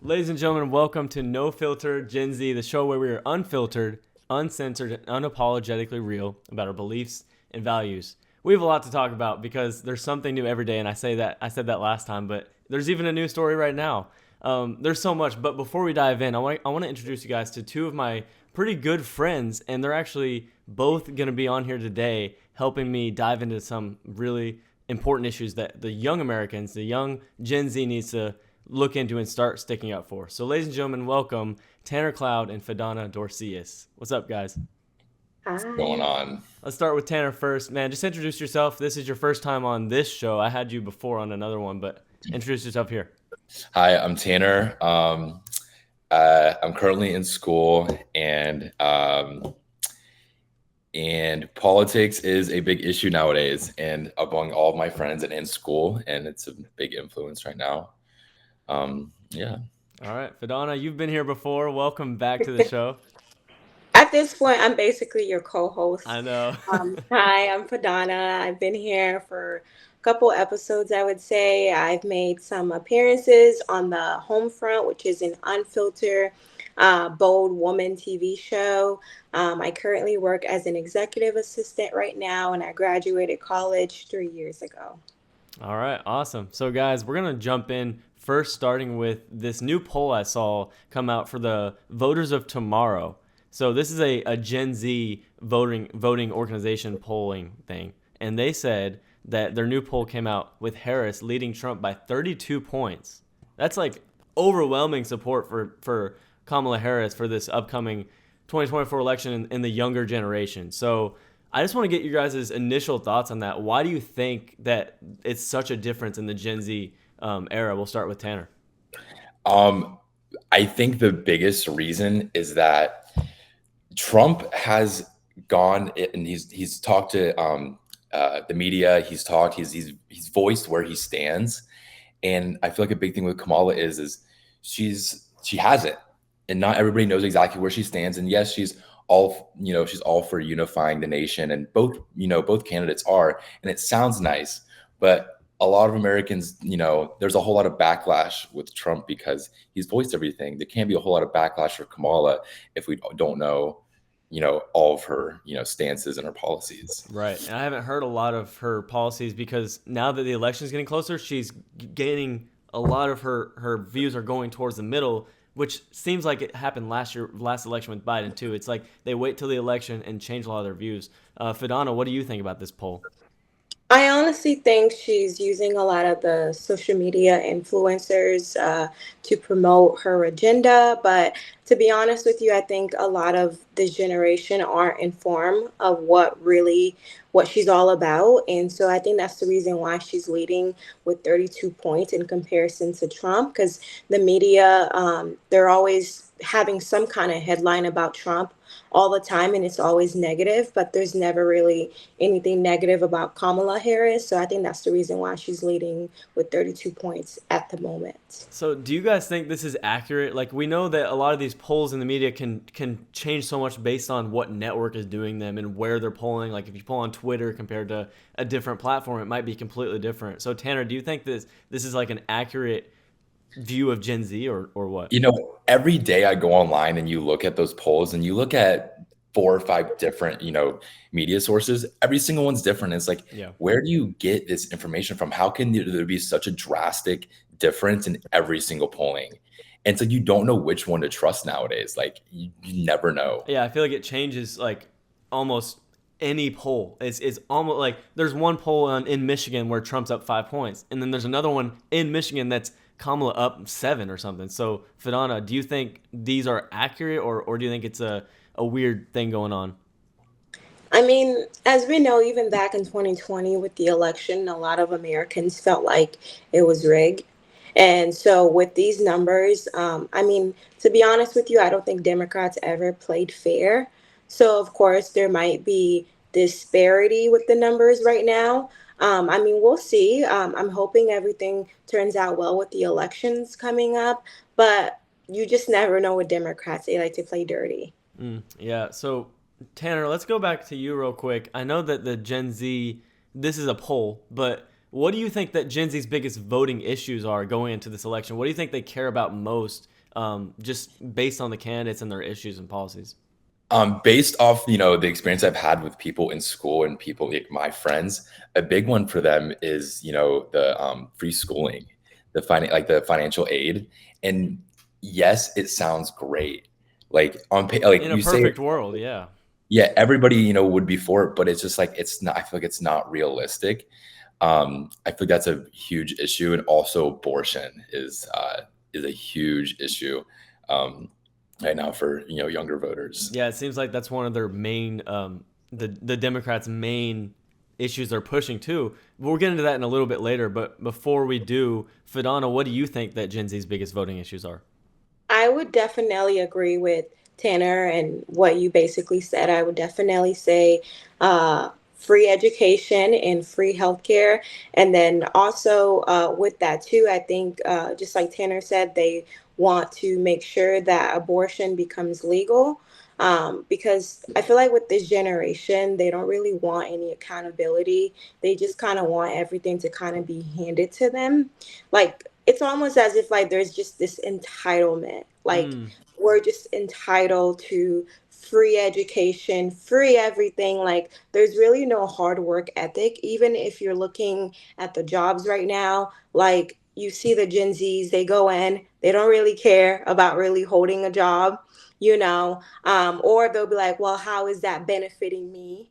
Ladies and gentlemen, welcome to No Filter Gen Z, the show where we are unfiltered, uncensored, and unapologetically real about our beliefs and values. We have a lot to talk about because there's something new every day, and I said that last time, but there's even a new story right now. There's so much, but before we dive in, I want to introduce you guys to two of my pretty good friends, and they're actually both going to be on here today helping me dive into some really important issues that the young Americans, the young Gen Z needs to look into and start sticking up for. So, ladies and gentlemen, welcome Tanner Cloud and Fedana Dorcius. What's up, guys? Going Hi. on. Let's start with Tanner first. Man, just introduce yourself. This is your first time on this show. I had you before on another one, but introduce yourself here. Hi, I'm Tanner. I'm currently in school, and politics is a big issue nowadays, and among all of my friends and in school, and it's a big influence right now. Yeah. All right, Fedana, you've been here before. Welcome back to the show. At this point, I'm basically your co-host. I know. Hi, I'm Fadana. I've been here for a couple episodes, I would say. I've made some appearances on the home front, which is an unfiltered, bold woman TV show. I currently work as an executive assistant right now, and I graduated college 3 years ago. All right, awesome. So, guys, we're going to jump in first, starting with this new poll I saw come out for the voters of tomorrow. So, this is a Gen Z voting organization polling thing. And they said that their new poll came out with Harris leading Trump by 32 points. That's like overwhelming support for Kamala Harris for this upcoming 2024 election in the younger generation. So, I just want to get you guys' initial thoughts on that. Why do you think that it's such a difference in the Gen Z era? We'll start with Tanner. Um, I think the biggest reason is that Trump has gone and he's talked to the media. He's voiced where he stands, and I feel like a big thing with Kamala is she has it, and not everybody knows exactly where she stands. And yes, she's all for unifying the nation, and both candidates are, and it sounds nice, but a lot of Americans, there's a whole lot of backlash with Trump because he's voiced everything. There can't be a whole lot of backlash for Kamala if we don't know, all of her, stances and her policies. Right. And I haven't heard a lot of her policies because now that the election is getting closer, she's gaining a lot of her views are going towards the middle, which seems like it happened last election with Biden too. It's like they wait till the election and change a lot of their views. Fidana, what do you think about this poll? I honestly think she's using a lot of the social media influencers to promote her agenda. But to be honest with you, I think a lot of this generation aren't informed of what she's all about. And so I think that's the reason why she's leading with 32 points in comparison to Trump, because the media, they're always having some kind of headline about Trump all the time, and it's always negative, but there's never really anything negative about Kamala Harris. So I think that's the reason why she's leading with 32 points at the moment. So, do you guys think this is accurate? Like, we know that a lot of these polls in the media can change so much based on what network is doing them and where they're polling. Like, if you poll on Twitter compared to a different platform, it might be completely different. So, Tanner, do you think this is like an accurate view of Gen Z or what? Every day I go online and you look at those polls and you look at 4 or 5 different, media sources. Every single one's different. It's like, Yeah. where do you get this information from? How can there be such a drastic difference in every single polling? And so you don't know which one to trust nowadays. Like you never know. Yeah, I feel like it changes like almost any poll. It's almost like there's one poll in Michigan where Trump's up 5 points, and then there's another one in Michigan that's Kamala up 7 or something. So, Fidana, do you think these are accurate, or do you think it's a weird thing going on? I mean, as we know, even back in 2020 with the election, a lot of Americans felt like it was rigged. And so, with these numbers, I mean, to be honest with you, I don't think Democrats ever played fair. So, of course, there might be disparity with the numbers right now. I mean, we'll see. I'm hoping everything turns out well with the elections coming up, but you just never know with Democrats. They like to play dirty. Yeah. So, Tanner, let's go back to you real quick. I know that the Gen Z, this is a poll, but what do you think that Gen Z's biggest voting issues are going into this election? What do you think they care about most just based on the candidates and their issues and policies? Based off, the experience I've had with people in school and people like my friends, a big one for them is, the free schooling, the financial aid. And yes, it sounds great. Like like In a you say, perfect world, yeah. yeah, everybody, would be for it, but it's just like it's not. I feel like it's not realistic. I feel like that's a huge issue, and also abortion is a huge issue right now for younger voters. Yeah, it seems like that's one of their main, the Democrats' main issues they're pushing too. We'll get into that in a little bit later, but before we do, Fedana, what do you think that Gen Z's biggest voting issues are? I would definitely agree with Tanner and what you basically said. I would definitely say free education and free healthcare. And then also with that, too, I think just like Tanner said, they want to make sure that abortion becomes legal. Because I feel like with this generation, they don't really want any accountability. They just kind of want everything to kind of be handed to them. Like, it's almost as if like there's just this entitlement, like Mm. we're just entitled to free education, free everything. Like there's really no hard work ethic. Even if you're looking at the jobs right now, like you see the Gen Zs, they go in, they don't really care about really holding a job, or they'll be like, well, how is that benefiting me?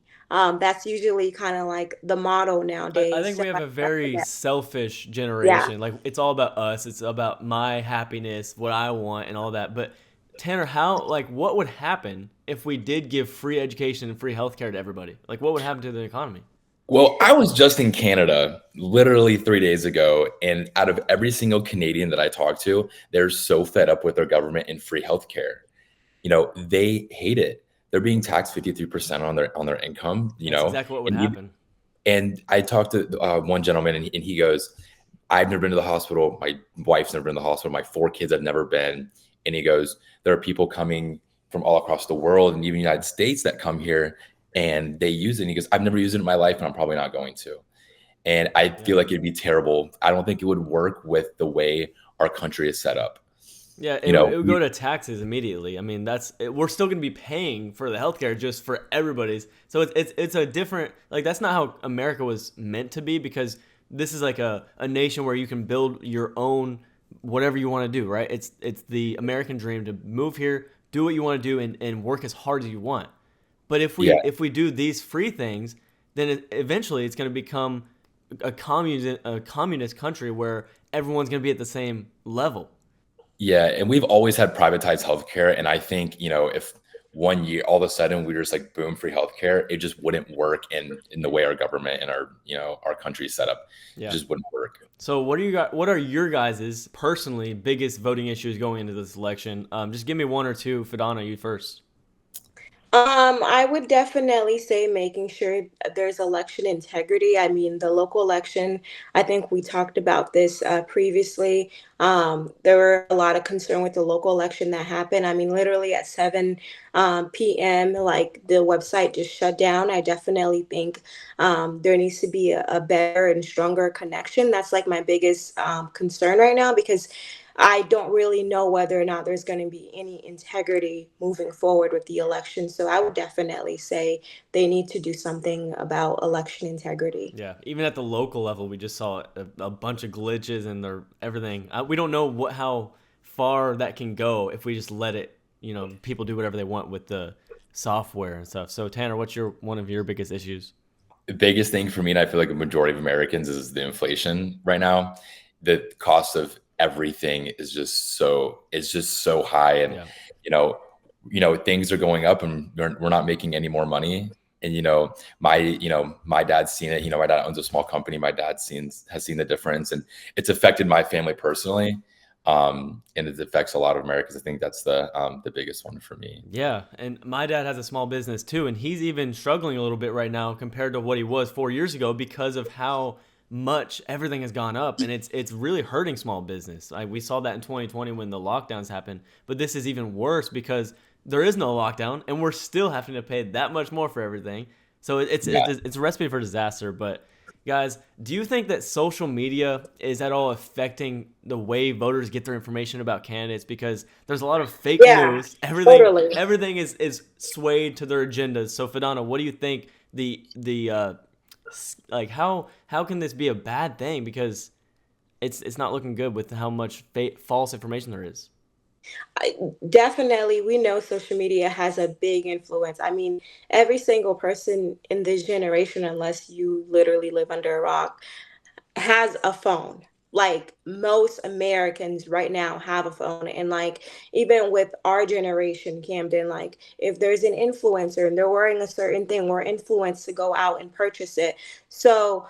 That's usually kind of like the motto I nowadays. think So we have a very selfish yeah. generation. Like it's all about us. It's about my happiness, what I want, and all that. But Tanner, what would happen if we did give free education and free healthcare to everybody? Like, what would happen to the economy? Well, I was just in Canada literally 3 days ago, and out of every single Canadian that I talked to, they're so fed up with their government and free healthcare. They hate it. They're being taxed 53% on their income. That's exactly what would And happen. I talked to one gentleman, and he goes, "I've never been to the hospital. My wife's never been to the hospital. My 4 kids have never been." And he goes, "There are people coming from all across the world and even the United States that come here and they use it." And he goes, "I've never used it in my life, and I'm probably not going to." And I feel Yeah. like it'd be terrible. I don't think it would work with the way our country is set up. Yeah, You it know, would go to taxes immediately. I mean, we're still going to be paying for the healthcare just for everybody's. So it's a different, like that's not how America was meant to be, because this is like a nation where you can build your own whatever you want to do, right? It's the American dream to move here, do what you want to do, and work as hard as you want. But yeah, if we do these free things, then eventually it's going to become a communist country where everyone's going to be at the same level. yeah. And we've always had privatized healthcare. And I think, if one year all of a sudden we were just like boom free healthcare, it just wouldn't work in the way our government and our country is set up. It Yeah. just wouldn't work. So what are your guys' personally biggest voting issues going into this election? Just give me one or two. Fedana, you first. I would definitely say making sure there's election integrity. I mean, the local election, I think we talked about this previously. There were a lot of concern with the local election that happened. I mean, literally at 7 p.m., like the website just shut down. I definitely think there needs to be a better and stronger connection. That's like my biggest concern right now, because I don't really know whether or not there's going to be any integrity moving forward with the election. So I would definitely say they need to do something about election integrity. Yeah, even at the local level, we just saw a bunch of glitches and everything. We don't know how far that can go if we just let it. People do whatever they want with the software and stuff. So Tanner, what's one of your biggest issues? The biggest thing for me, and I feel like a majority of Americans, is the inflation right now. The cost of everything is just so high, and Yeah. you know, things are going up, and we're not making any more money. And my dad's seen it. My dad owns a small company. My dad has seen the difference, and it's affected my family personally. And it affects a lot of Americans. I think that's the biggest one for me. Yeah, and my dad has a small business too, and he's even struggling a little bit right now compared to what he was 4 years ago because of how much everything has gone up, and it's really hurting small business. We saw that in 2020 when the lockdowns happened, but this is even worse because there is no lockdown, and we're still having to pay that much more for everything. So it's Yeah. it's a recipe for disaster. But Guys, do you think that social media is at all affecting the way voters get their information about candidates? Because there's a lot of fake Yeah, news. Everything totally. everything is swayed to their agendas. So Fedana, what do you think like how can this be a bad thing? Because it's not looking good with how much false information there is. Definitely, we know social media has a big influence. I mean, every single person in this generation, unless you literally live under a rock, has a phone. Like most Americans right now have a phone. And like even with our generation, Camden, like if there's an influencer and they're wearing a certain thing, we're influenced to go out and purchase it. So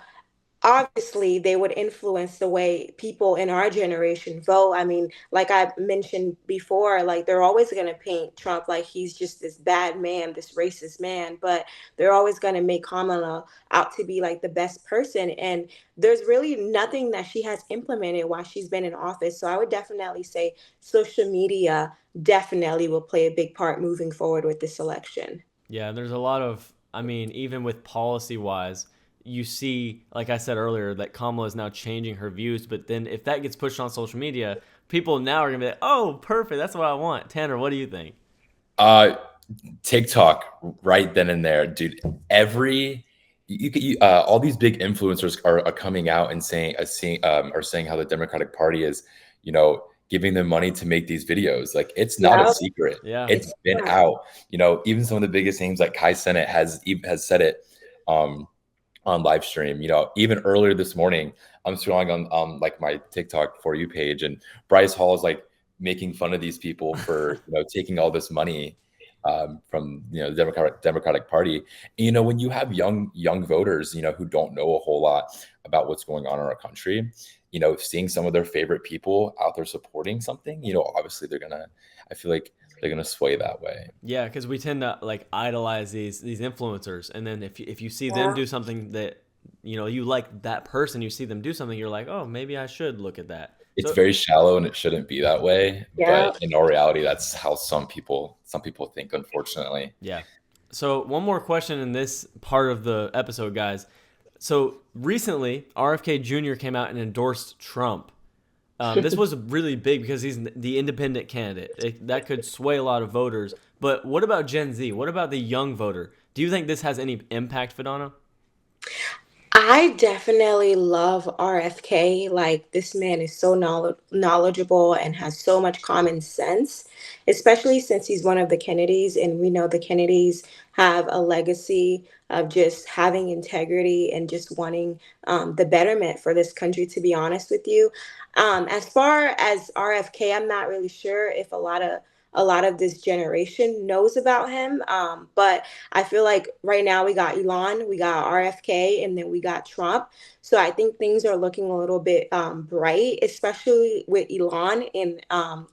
obviously they would influence the way people in our generation vote. I mean, like I mentioned before, like they're always going to paint Trump like he's just this bad man, this racist man, but they're always going to make Kamala out to be like the best person. And there's really nothing that she has implemented while she's been in office. So I would definitely say social media definitely will play a big part moving forward with this election. Yeah, there's a lot of, I mean, even with policy wise, you see, like I said earlier, that Kamala is now changing her views. But then if that gets pushed on social media, people now are going to be like, oh, perfect. That's what I want. Tanner, what do you think? Uh, TikTok right then and there, dude. All these big influencers are coming out and are saying how the Democratic Party is, giving them money to make these videos. Like it's not a Yeah, secret. Yeah. It's been out. Even some of the biggest names like Kai Sennett has said it on live stream. Even earlier this morning, I'm scrolling on like my TikTok For You page, and Bryce Hall is like making fun of these people for taking all this money from the Democratic Party. And, when you have young voters, who don't know a whole lot about what's going on in our country, seeing some of their favorite people out there supporting something, obviously I feel like they're gonna sway that way. Yeah, because we tend to like idolize these influencers, and then if you see them yeah. do something that you like that person, you see them do something, you're like, oh, maybe I should look at that. It's So very shallow and it shouldn't be that way. Yeah. But in all reality, that's how some people think, unfortunately. yeah. So one more question in this part of the episode, guys. So recently, RFK Jr. came out and endorsed Trump. This was really big because he's the independent candidate. That could sway a lot of voters. But what about Gen Z? What about the young voter? Do you think this has any impact, Fedana? I definitely love RFK. Like, this man is so knowledgeable and has so much common sense, especially since he's one of the Kennedys. And we know the Kennedys have a legacy of just having integrity and just wanting the betterment for this country, to be honest with you. As far as RFK, I'm not really sure if a lot of this generation knows about him. But I feel like right now we got Elon, we got RFK, and then we got Trump. So I think things are looking a little bit bright, especially with Elon in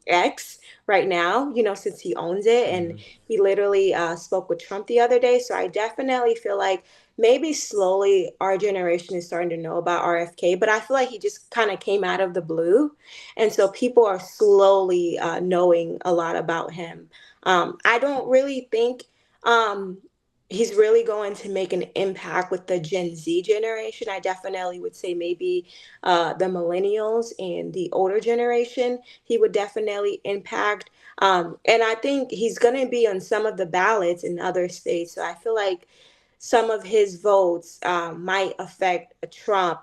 X right now, since he owns it. And Mhm. he literally spoke with Trump the other day. So I definitely feel like maybe slowly our generation is starting to know about RFK, but I feel like he just kind of came out of the blue. And so people are slowly knowing a lot about him. I don't really think um, he's really going to make an impact with the Gen Z generation. I definitely would say maybe the millennials and the older generation, he would definitely impact. And I think he's going to be on some of the ballots in other states. So I feel like some of his votes might affect Trump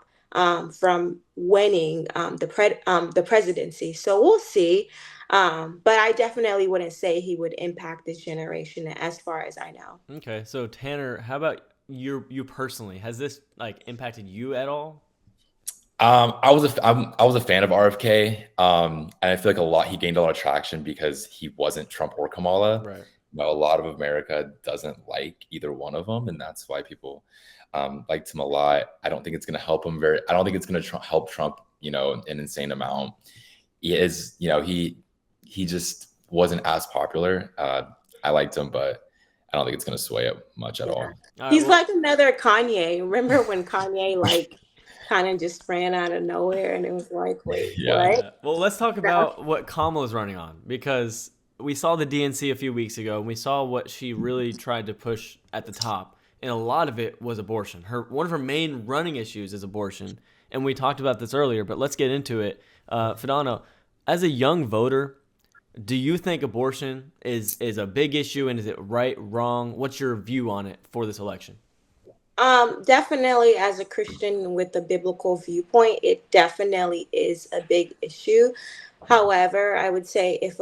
from winning the presidency. So we'll see. But I definitely wouldn't say he would impact this generation as far as I know. Okay, so Tanner, how about you personally? Has this like impacted you at all? I was a fan of RFK, and I feel like he gained a lot of traction because he wasn't Trump or Kamala. Right. A lot of America doesn't like either one of them, and that's why people liked him a lot. I don't think it's going to help him I don't think it's going to help Trump, an insane amount. He just wasn't as popular. I liked him, but I don't think it's going to sway it much at all. All right, He's well, like another Kanye. Remember when Kanye like kind of just ran out of nowhere and it was like, wait, Yeah. what? yeah. Well, let's talk about what Kamala's running on because we saw the DNC a few weeks ago and we saw what she really tried to push at the top. and a lot of it was abortion. One of her main running issues is abortion, and we talked about this earlier, but let's get into it. Fedana, as a young voter, do you think abortion is a big issue, and is it right, wrong? What's your view on it for this election? Definitely, as a Christian with a biblical viewpoint, it definitely is a big issue. However, I would say if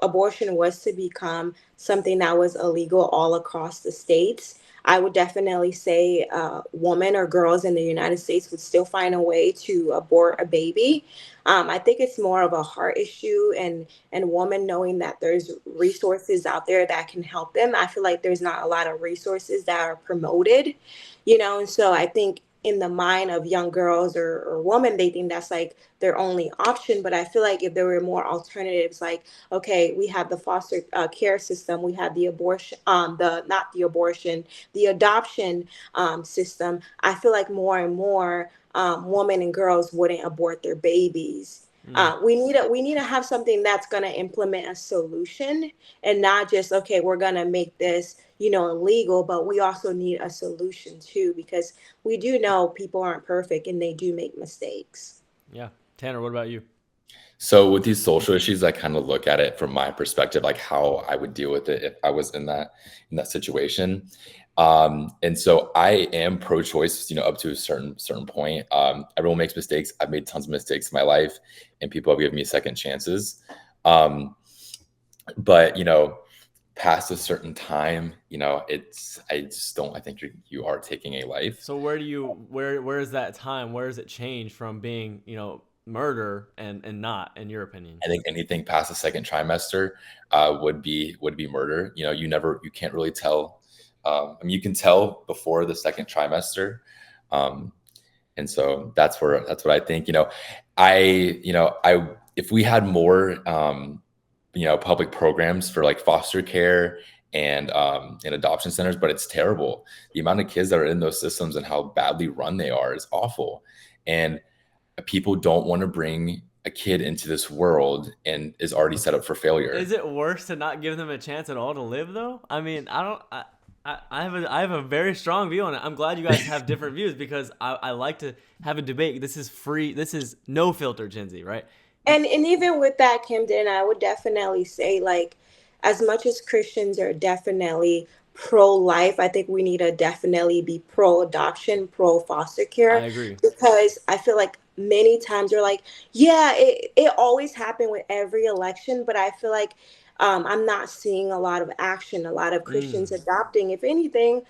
abortion was to become something that was illegal all across the states, I would definitely say women or girls in the United States would still find a way to abort a baby. I think it's more of a heart issue, and women knowing that there's resources out there that can help them. I feel like there's not a lot of resources that are promoted, and so I think in the mind of young girls or women, they think that's like their only option. But I feel like if there were more alternatives, like, okay, we have the foster care system, we have the abortion, the not the abortion, the adoption system. I feel like more and more women and girls wouldn't abort their babies. Mm. We need to have something that's going to implement a solution, and not just, okay, we're going to make this illegal, but we also need a solution too, because we do know people aren't perfect and they do make mistakes. Yeah. Tanner, what about you? So with these social issues, I kind of look at it from my perspective, like how I would deal with it if I was in that situation. And so I am pro-choice, up to a certain point. Everyone makes mistakes. I've made tons of mistakes in my life, and people have given me second chances. But past a certain time, I just don't. I think you are taking a life. So where is that time? Where does it change from being, murder and not, in your opinion? I think anything past the second trimester would be murder. You can't really tell. You can tell before the second trimester, and so that's what I think. I if we had more, public programs for like foster care and adoption centers, but it's terrible. The amount of kids that are in those systems and how badly run they are is awful, and people don't want to bring a kid into this world and is already set up for failure. Is it worse to not give them a chance at all to live, though? I mean, I have a very strong view on it. I'm glad you guys have different views, because I like to have a debate. This is free. This is no filter, Gen Z, right? And even with that, Camden, I would definitely say, like, as much as Christians are definitely pro-life, I think we need to definitely be pro-adoption, pro-foster I care, agree. because I feel like many times we're like, yeah, it always happened with every election, but I feel like I'm not seeing a lot of action, a lot of Christians Mm. adopting. If anything,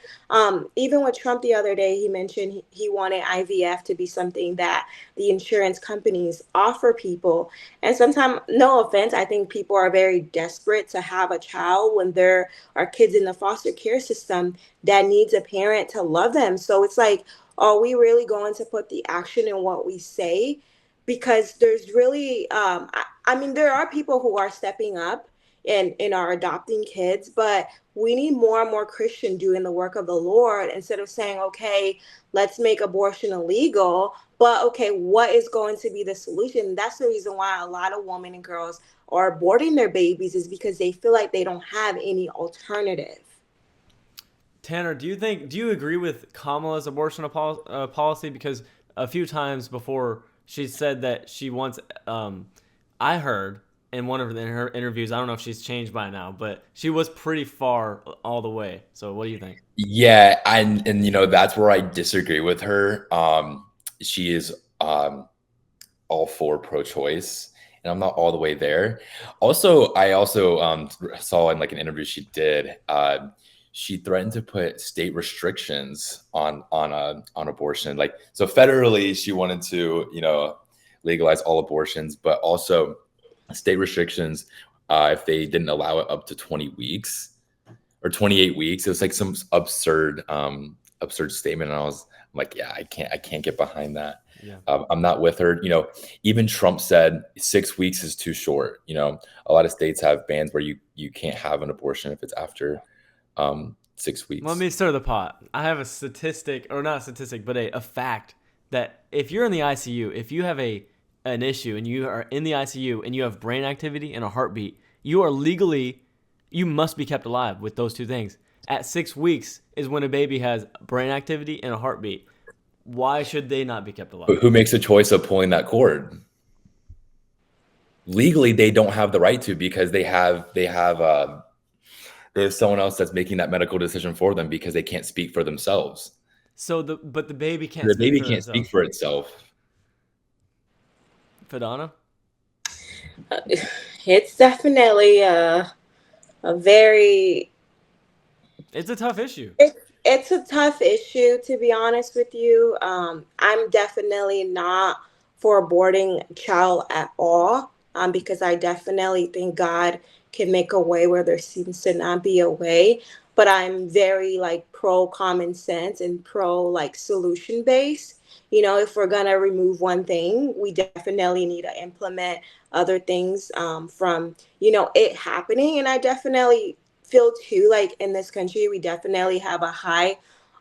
even with Trump the other day, he mentioned he wanted IVF to be something that the insurance companies offer people. And sometimes, no offense, I think people are very desperate to have a child when there are kids in the foster care system that needs a parent to love them. So it's like, are we really going to put the action in what we say? Because there's really, I mean, there are people who are stepping up and are adopting kids, but we need more and more Christian doing the work of the Lord, instead of saying, okay, let's make abortion illegal, but okay, what is going to be the solution? That's the reason why a lot of women and girls are aborting their babies, is because they feel like they don't have any alternative. Tanner, do you agree with Kamala's abortion policy? Because a few times before, she said that she wants. I heard in one of her interviews. I don't know if she's changed by now, but she was pretty far all the way. So what do you think? Yeah, and that's where I disagree with her. She is all for pro-choice, and I'm not all the way there. Also, I also saw in like an interview she did. She threatened to put state restrictions on abortion. Like, so federally, she wanted to legalize all abortions, but also state restrictions if they didn't allow it up to 20 weeks or 28 weeks. It was like some absurd statement, and I'm like, yeah, I can't get behind that. Yeah. I'm not with her. Even Trump said 6 weeks is too short. A lot of states have bans where you can't have an abortion if it's after 6 weeks. Let me stir the pot. I have a statistic, or not a statistic, but a fact that if you're in the ICU, if you have an issue and you are in the ICU and you have brain activity and a heartbeat, you are legally You must be kept alive with those two things. At 6 weeks is when a baby has brain activity and a heartbeat. Why should they not be kept alive? But who makes a choice of pulling that cord? Legally, they don't have the right to, because they have someone else that's making that medical decision for them, because they can't speak for themselves. But the baby can't The speak baby for can't themselves. speak for itself. Fedana? It's definitely a very It's a tough issue. it's a tough issue, to be honest with you. I'm definitely not for aborting a child at all, because I definitely think God can make a way where there seems to not be a way. But I'm very like pro common sense and pro like solution based. If we're gonna remove one thing, we definitely need to implement other things, from it happening. And I definitely feel too like in this country we definitely have a high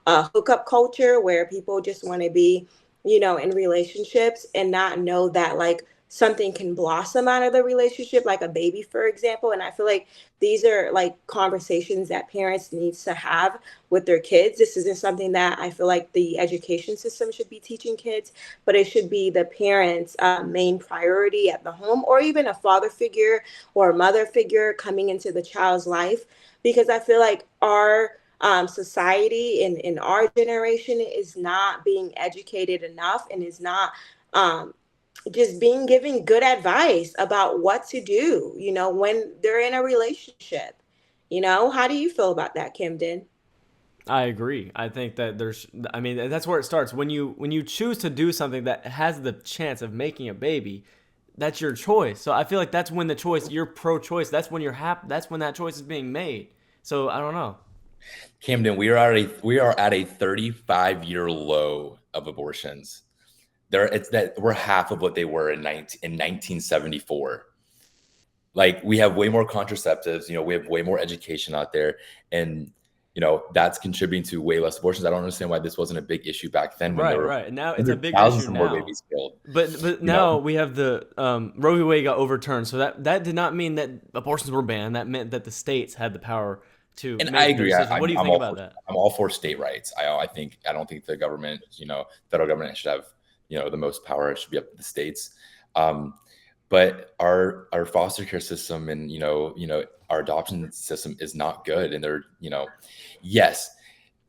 hookup culture where people just want to be in relationships and not know that like something can blossom out of the relationship, like a baby, for example. And I feel like these are like conversations that parents needs to have with their kids. This isn't something that I feel like the education system should be teaching kids, but it should be the parents main priority at the home, or even a father figure or a mother figure coming into the child's life. Because I feel like our society in our generation is not being educated enough, and is not um, just being given good advice about what to do, when they're in a relationship. How do you feel about that, Camden? I agree. I think that I mean, that's where it starts. When you choose to do something that has the chance of making a baby, that's your choice. So I feel like that's when the choice, you're pro-choice. That's when you're happy. That's when that choice is being made. So I don't know. Camden, we are at a 35-year low of abortions. It's that we're half of what they were in 1974. Like, we have way more contraceptives, we have way more education out there, and that's contributing to way less abortions. I don't understand why this wasn't a big issue back then, when there Right, were right. And now it's a hundred big issue thousands of more now. babies killed. But You know, now we have the Roe v. Wade got overturned. So that did not mean that abortions were banned. That meant that the states had the power to and I make their agree. decision. What do you think about that? I'm all for state rights. I don't think the government, federal government should have, the most power. It should be up to the states. Um, but our foster care system, and our adoption system is not good. And yes,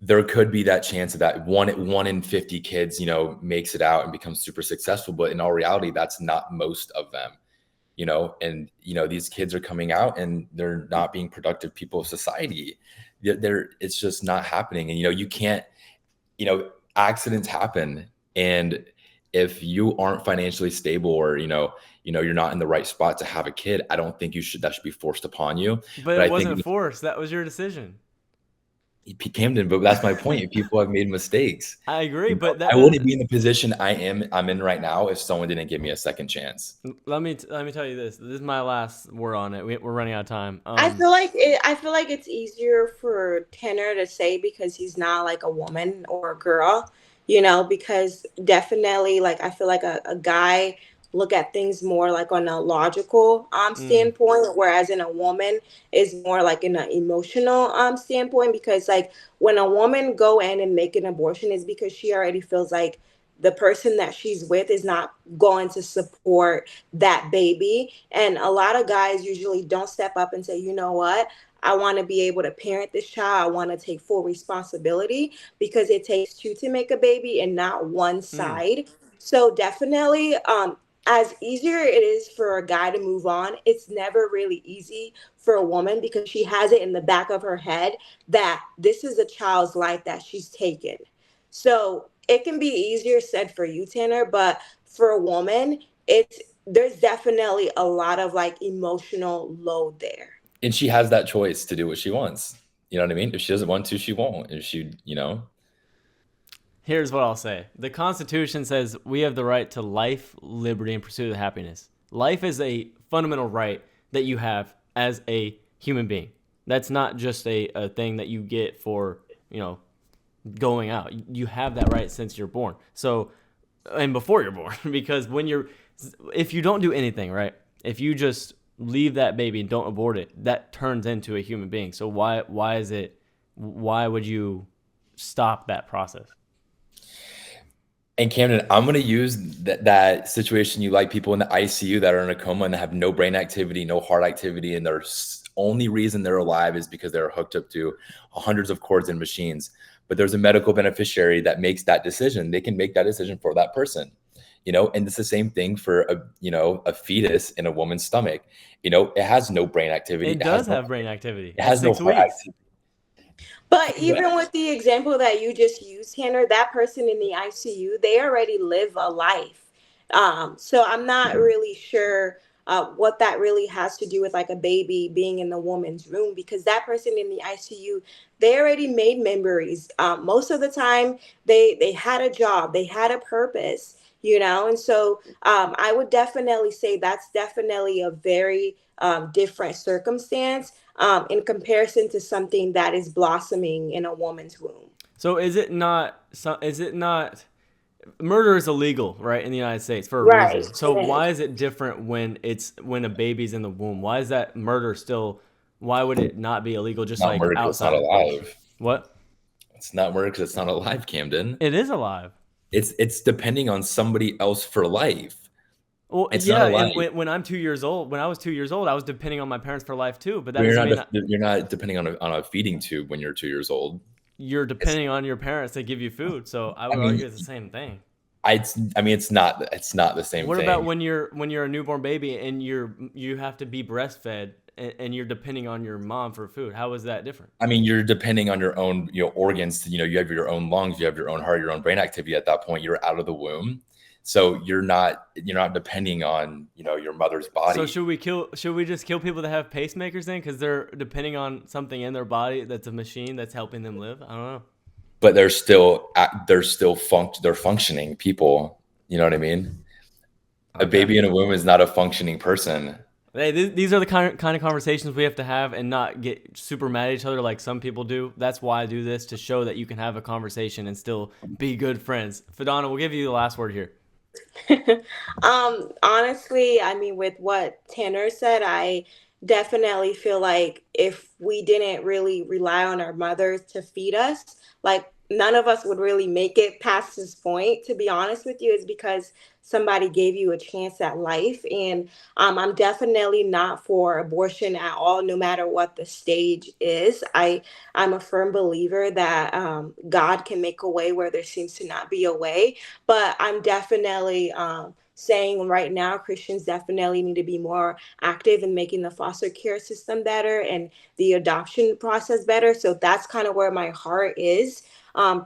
there could be that chance of that one in 50 kids, makes it out and becomes super successful. But in all reality, that's not most of them. And these kids are coming out and they're not being productive people of society. It's just not happening. And you can't, accidents happen. And if you aren't financially stable, or you're not in the right spot to have a kid, I don't think that should be forced upon you. But But it I think wasn't forced. That was your decision. Camden, but that's my point. People have made mistakes. I agree, but I wouldn't be in the position I'm in right now if someone didn't give me a second chance. let me tell you this. This is my last word on it. We're running out of time. I feel like it's easier for Tanner to say because he's not like a woman or a girl, because definitely like I feel like a guy look at things more like on a logical Mm, standpoint, whereas in a woman is more like in an emotional standpoint. Because like when a woman go in and make an abortion is because she already feels like the person that she's with is not going to support that baby. And a lot of guys usually don't step up and say, you know what? I want to be able to parent this child. I want to take full responsibility, because it takes two to make a baby and not one mm. side. So definitely, as easier it is for a guy to move on, it's never really easy for a woman, because she has it in the back of her head that this is a child's life that she's taken. So it can be easier said for you, Tanner, but for a woman, it's there's definitely a lot of like emotional load there. And she has that choice to do what she wants. You know what I mean? If she doesn't want to, she won't. If she, Here's what I'll say. The Constitution says we have the right to life, liberty, and pursuit of happiness. Life is a fundamental right that you have as a human being. That's not just a thing that you get for, going out. You have that right since you're born. So, and before you're born, because if you don't do anything, right? If you just leave that baby and don't abort it, that turns into a human being. So why would you stop that process? And Camden, I'm going to use that situation. You like people in the ICU that are in a coma and have no brain activity, no heart activity, and their only reason they're alive is because they're hooked up to hundreds of cords and machines. But there's a medical beneficiary that makes that decision. They can make that decision for that person, and it's the same thing for a fetus in a woman's stomach. It has no brain activity. It does have brain activity. It has no heart activity. But even with the example that you just used, Tanner, that person in the ICU, they already live a life. So I'm not really sure what that really has to do with like a baby being in the woman's room, because that person in the ICU, they already made memories. Most of the time, they had a job, they had a purpose, and so I would definitely say that's definitely a very different circumstance in comparison to something that is blossoming in a woman's womb. So is it not murder is illegal, right, in the United States for a Right. reason. So why is it different when a baby's in the womb? Why is that murder still? Why would it not be illegal? Just Not like murder 'cause outside. it's not alive. What? It's not murder because it's not alive, Camden. It is alive. It's depending on somebody else for life. Well, It's yeah, not alive. and when I'm 2 years old, when I was 2 years old, I was depending on my parents for life too. But that You're doesn't not mean you're not depending on a feeding tube when you're 2 years old. you're depending on your parents to give you food. So I would argue it's the same thing. It's not the same What thing. about when you're a newborn baby and you have to be breastfed and you're depending on your mom for food? How is that different? I mean, you're depending on your own, organs. You have your own lungs, you have your own heart, your own brain activity. At that point, you're out of the womb, so you're not depending on your mother's body. So should we just kill people that have pacemakers then, because they're depending on something in their body that's a machine that's helping them live? I don't know. But they're functioning people. You know what I mean? Okay. A baby in a womb is not a functioning person. Hey, these are the kind of conversations we have to have and not get super mad at each other like some people do. That's why I do this, to show that you can have a conversation and still be good friends. Fedana, we'll give you the last word here. Honestly, I mean, with what Tanner said, I definitely feel like if we didn't really rely on our mothers to feed us, like none of us would really make it past this point, to be honest with you, is because somebody gave you a chance at life. And I'm definitely not for abortion at all, no matter what the stage is. I'm a firm believer that God can make a way where there seems to not be a way. But I'm definitely saying right now, Christians definitely need to be more active in making the foster care system better and the adoption process better. So that's kind of where my heart is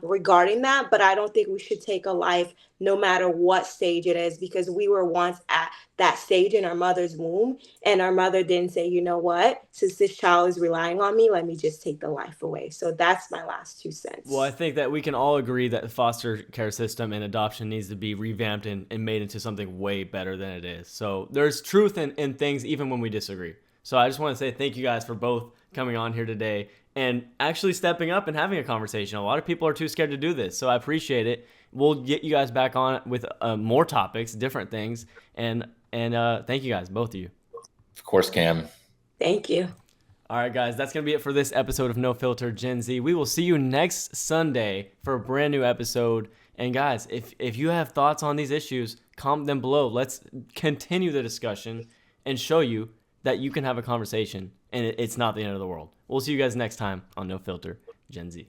regarding that. But I don't think we should take a life no matter what stage it is, because we were once at that stage in our mother's womb, and our mother didn't say, you know what, since this child is relying on me, let me just take the life away. So that's my last 2 cents. Well, I think that we can all agree that the foster care system and adoption needs to be revamped and made into something way better than it is. So there's truth in things even when we disagree. So I just want to say thank you guys for both coming on here today and actually stepping up and having a conversation. A lot of people are too scared to do this, so I appreciate it. We'll get you guys back on with more topics, different things, and thank you guys, both of you. Of course, Cam. Thank you. All right, guys, that's going to be it for this episode of No Filter Gen Z. We will see you next Sunday for a brand new episode. And guys, if you have thoughts on these issues, comment them below. Let's continue the discussion and show you that you can have a conversation and it's not the end of the world. We'll see you guys next time on No Filter Gen Z.